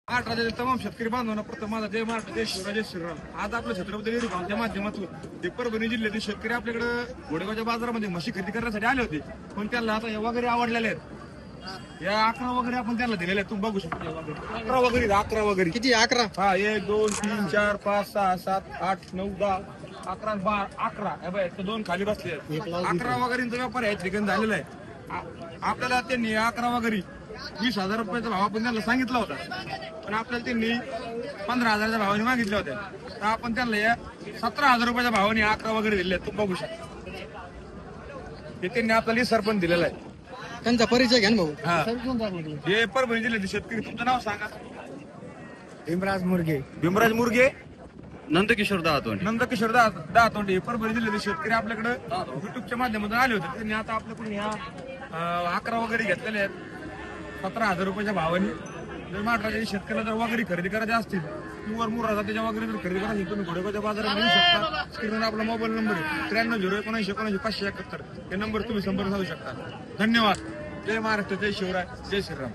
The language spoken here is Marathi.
महाराष्ट्रातील तमाम शेतकरी बांधवांना प्रथम माझा जय महाराष्ट्र जय शिवराज जय श्रीराम. आज आपलं छत्रपती गिरी भावच्या माध्यमातून ते परभणी जिल्ह्यातील शेतकरी आपल्याकडे घोडेगावच्या बाजारामध्ये म्हशी खरेदी करण्यासाठी आले होते. पण त्यांना आता या वगैरे आवडलेले आहेत. या 11 वगैरे आपण त्यांना दिलेले आहेत. तुम्ही बघू शकता 11 वगैरे 11 वगैरे किती 11? हा 1 2 3 4 5 6 7 8 9 10 11 12 11 हे बघ ते दोन खाली बसले आहेत. 11 वगैरेंचा व्यापार या ठिकाणी झालेला आहे. आपल्याला त्यांनी 11 वगैरे 20,000 रुपयाचा भाव आपण त्यांना सांगितला होता, पण आपल्याला त्यांनी 15,000च्या भावाने मागितले होते. तर आपण त्यांना या 17,000 रुपयाच्या भावाने 11 वगैरे दिले. तुम्ही बघू शकता हे त्यांनी आपल्याला सरपंच दिलेला आहे. त्यांचा परिचय घ्या ना भाऊ. हा हे परभणी जिल्ह्यातील शेतकरी. तुमचं नाव सांगा. भीमराज मुरगे. भीमराज मुरगे, नंदकिशोर दातोंडे. नंदकिशोर दातोंडे हे परभणी जिल्ह्यातील शेतकरी आपल्याकडे युट्यूबच्या माध्यमातून आले होते. त्यांनी आता आपल्याकडून ह्या 11 वगैरे घेतलेले आहेत 17,000 रुपयाच्या भावाने. जर महाराष्ट्राच्या शेतकऱ्याला जर वगैरे खरेदी करायचे असतील किंवा मुरा जातीच्या वगैरे जर खरेदी करायची तुम्ही घोडेगावच्या बाजारात मिळू शकता. स्क्रीनवर आपला मोबाईल नंबर आहे 93-079-79-571. हे नंबर तुम्ही संपर्क साधू शकता. धन्यवाद. जय महाराष्ट्र जय शिवराय जय श्रीराम.